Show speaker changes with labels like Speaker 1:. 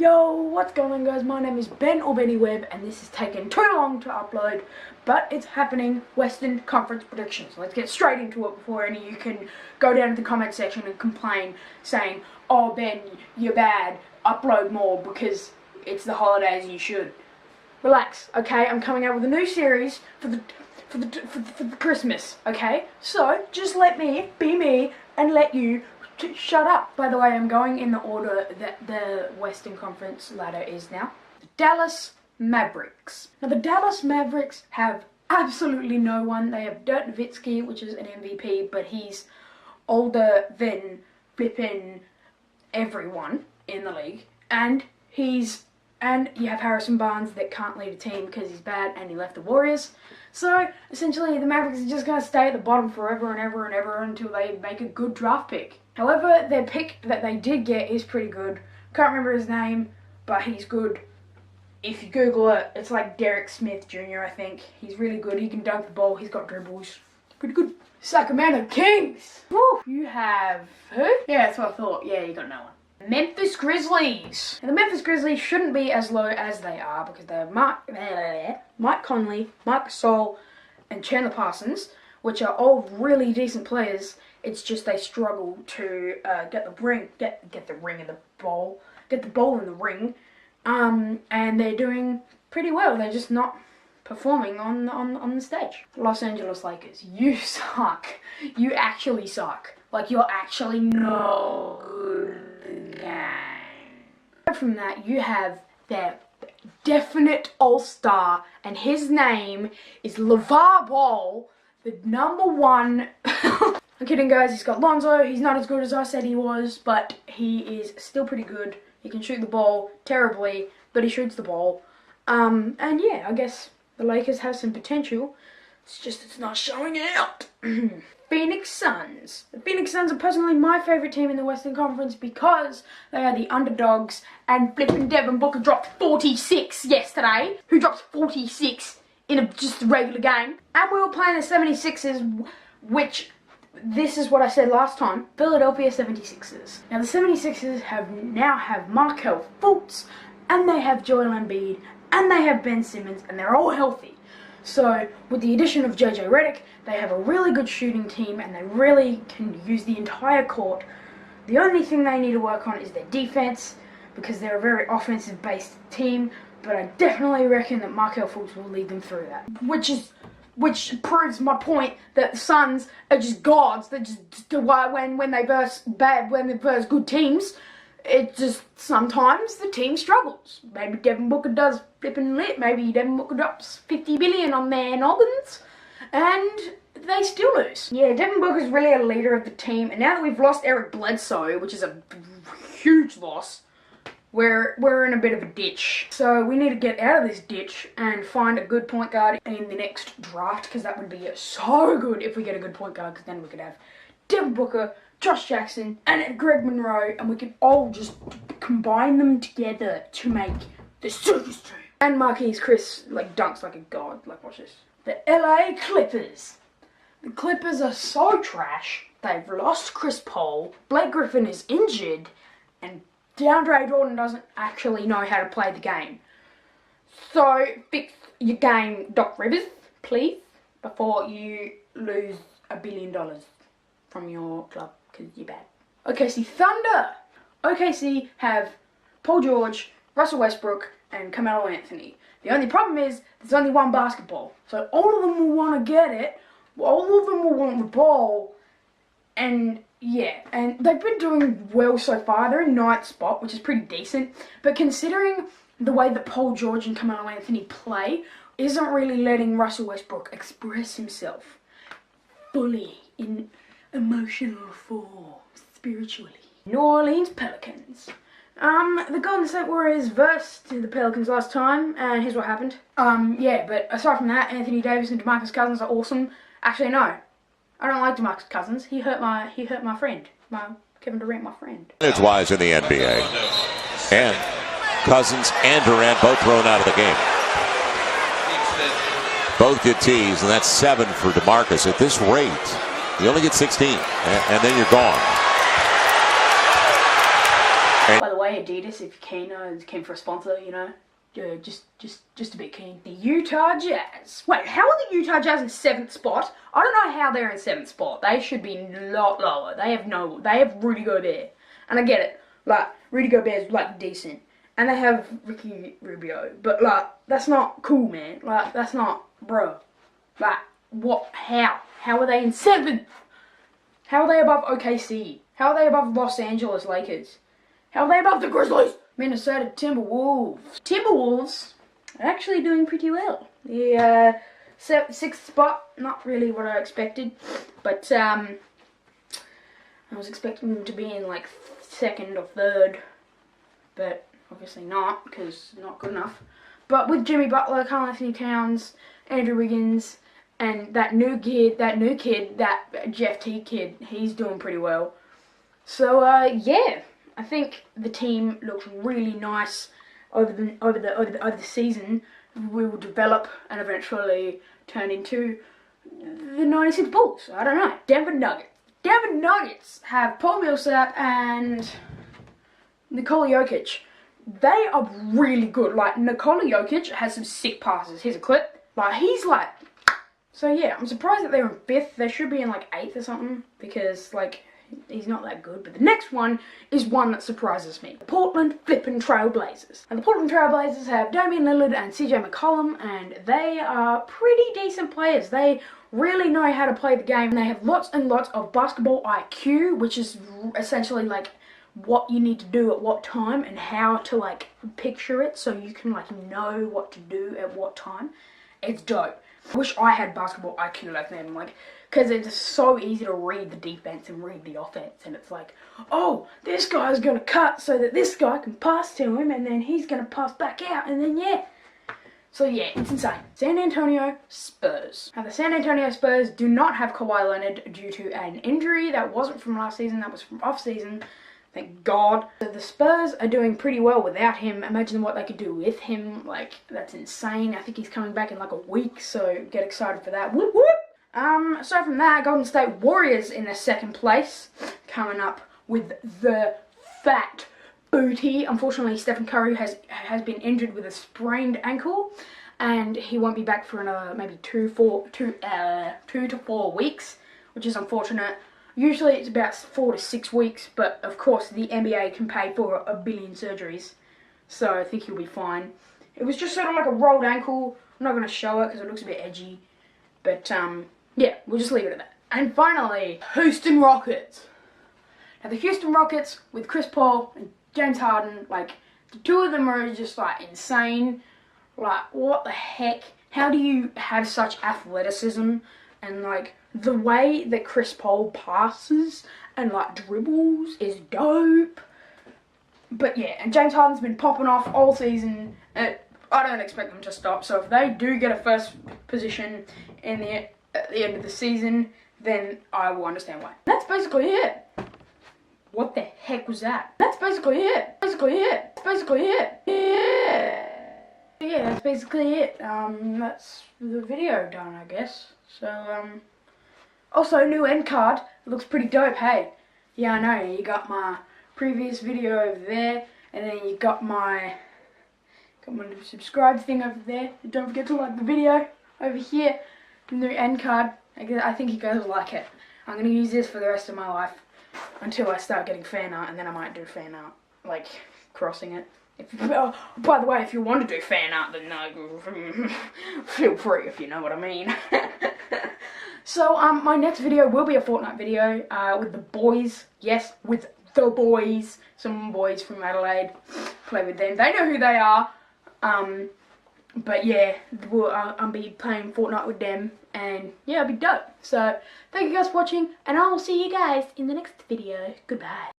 Speaker 1: Yo, what's going on guys? My name is Ben or Benny Webb and this is taking too long to upload, but it's happening. Western Conference predictions. Let's get straight into it before any of you can go down to the comment section and complain saying, oh Ben, you're bad, upload more because it's the holidays, you should. Relax, okay? I'm coming out with a new series for the Christmas, okay? So just let me be me and let you shut up. By the way, I'm going in the order that the Western Conference ladder is now. The Dallas Mavericks. Now the Dallas Mavericks have absolutely no one. They have Dirk Nowitzki, which is an MVP, but he's older than flipping everyone in the league. And you have Harrison Barnes that can't lead a team because he's bad and he left the Warriors. So essentially the Mavericks are just going to stay at the bottom forever and ever and ever until they make a good draft pick. However, their pick that they did get is pretty good. Can't remember his name, but he's good. If you Google it, it's like Derek Smith Jr., I think. He's really good. He can dunk the ball. He's got dribbles. Pretty good. Sacramento Kings. Woo! You have who? Yeah, that's what I thought. Yeah, you got no one. Memphis Grizzlies. Now, the Memphis Grizzlies shouldn't be as low as they are because they have Mike Conley, Marc Gasol, and Chandler Parsons, which are all really decent players. It's just they struggle to get the ball in the ring, and they're doing pretty well. They're just not performing on the stage. Los Angeles Lakers, you suck. You actually suck. Like, you're actually no good. From that, you have their definite all-star, and his name is LeVar Ball, the #1. I'm kidding guys, he's got Lonzo. He's not as good as I said he was, but he is still pretty good. He can shoot the ball terribly, but he shoots the ball. And yeah, I guess the Lakers have some potential. It's just it's not showing out. Phoenix Suns. The Phoenix Suns are personally my favourite team in the Western Conference because they are the underdogs, and flippin' Devin Booker dropped 46 yesterday. Who drops 46 in just a regular game? And we were playing the 76ers, which, this is what I said last time, Philadelphia 76ers. Now the 76ers now have Markelle Fultz, and they have Joel Embiid, and they have Ben Simmons, and they're all healthy. So, with the addition of JJ Redick, they have a really good shooting team and they really can use the entire court. The only thing they need to work on is their defense, because they're a very offensive-based team, but I definitely reckon that Markelle Fultz will lead them through that. Which proves my point that the Suns are just gods, that just when they verse good teams, it just, sometimes the team struggles. Maybe Devin Booker does flipping lit. Maybe Devin Booker drops 50 billion on their noggins, and they still lose. Yeah, Devin Booker's really a leader of the team, and now that we've lost Eric Bledsoe, which is a huge loss, we're in a bit of a ditch. So we need to get out of this ditch and find a good point guard in the next draft, because that would be so good if we get a good point guard, because then we could have Devin Booker, Josh Jackson, and Greg Monroe, and we can all just combine them together to make the circus team. And Marquise Chris, like, dunks like a god. Like, watch this. The LA Clippers. The Clippers are so trash. They've lost Chris Paul, Blake Griffin is injured, and DeAndre Jordan doesn't actually know how to play the game. So, fix your game, Doc Rivers, please, before you lose $1 billion from your club, because you're bad. OKC Thunder. OKC have Paul George, Russell Westbrook, and Carmelo Anthony. The only problem is there's only one basketball, so all of them will want to get it. All of them will want the ball, and yeah, and they've been doing well so far. They're in 9th spot, which is pretty decent, but considering the way that Paul George and Carmelo Anthony play, isn't really letting Russell Westbrook express himself fully in emotional form, spiritually. New Orleans Pelicans. The Golden State Warriors versed the Pelicans last time, and here's what happened. Yeah, but aside from that, Anthony Davis and DeMarcus Cousins are awesome. Actually, no, I don't like DeMarcus Cousins. He hurt my friend, Kevin Durant, my friend.
Speaker 2: Wise in the NBA, and Cousins and Durant both thrown out of the game. Both get tees, and that's 7 for DeMarcus. At this rate, you only get 16, and then you're gone.
Speaker 1: By the way, Hey Adidas, if you're keen for a sponsor, you know, just a bit keen. The Utah Jazz. Wait, how are the Utah Jazz in 7th spot? I don't know how they're in 7th spot. They should be a lot lower. They have Rudy Gobert, and I get it. Like Rudy Gobert's like decent, and they have Ricky Rubio, but like that's not cool, man. Like that's not, bro. Like what? How? How are they in 7th? How are they above OKC? How are they above Los Angeles Lakers? How are they above the Grizzlies? Minnesota Timberwolves. Timberwolves are actually doing pretty well. The 6th spot, not really what I expected, but I was expecting them to be in like 2nd or 3rd, but obviously not, because not good enough. But with Jimmy Butler, Karl Anthony Towns, Andrew Wiggins, and that new kid, that Jeff T kid, he's doing pretty well. So yeah, I think the team looks really nice over the season. We will develop and eventually turn into the 96 Bulls. I don't know. Denver Nuggets. Denver Nuggets have Paul Millsap and Nikola Jokic. They are really good. Like Nikola Jokic has some sick passes. Here's a clip. Like he's like. So yeah, I'm surprised that they're in 5th. They should be in like 8th or something, because like he's not that good. But the next one is one that surprises me. The Portland flippin' Trailblazers. And the Portland Trailblazers have Damian Lillard and CJ McCollum, and they are pretty decent players. They really know how to play the game. They have lots and lots of basketball IQ, which is essentially like what you need to do at what time and how to like picture it so you can like know what to do at what time. It's dope. I wish I had basketball IQ like them, like, because it's so easy to read the defense and read the offense, and it's like, oh, this guy's going to cut so that this guy can pass to him, and then he's going to pass back out, and then yeah. So yeah, it's insane. San Antonio Spurs. Now the San Antonio Spurs do not have Kawhi Leonard due to an injury that wasn't from last season, that was from off season. Thank God. So the Spurs are doing pretty well without him. Imagine what they could do with him. Like, that's insane. I think he's coming back in like a week, so get excited for that. Whoop, whoop. Aside from that, Golden State Warriors in the 2nd place, coming up with the fat booty. Unfortunately, Stephen Curry has been injured with a sprained ankle, and he won't be back for another maybe 2 to 4 weeks, which is unfortunate. Usually it's about 4 to 6 weeks, but of course the NBA can pay for 1 billion surgeries, so I think he'll be fine. It was just sort of like a rolled ankle. I'm not going to show it because it looks a bit edgy, but yeah, we'll just leave it at that. And finally, Houston Rockets. Now the Houston Rockets with Chris Paul and James Harden, like the two of them are just like insane. Like what the heck? How do you have such athleticism and like the way that Chris Paul passes and like dribbles is dope. But yeah, and James Harden's been popping off all season. I don't expect them to stop. So if they do get a 1st position in at the end of the season, then I will understand why. That's basically it. What the heck was that? That's basically it. Yeah. Yeah, that's basically it. That's the video done, I guess. So also, new end card. It looks pretty dope, hey? Yeah, I know. You got my previous video over there, and then you got my subscribe thing over there. Don't forget to like the video over here. New end card. I think you guys will like it. I'm going to use this for the rest of my life until I start getting fan art, and then I might do fan art, like crossing it. By the way, if you want to do fan art, then feel free, if you know what I mean. So, my next video will be a Fortnite video, with the boys. Yes, with the boys. Some boys from Adelaide. Play with them. They know who they are. But yeah, I'll be playing Fortnite with them. And yeah, it'll be dope. So, thank you guys for watching. And I will see you guys in the next video. Goodbye.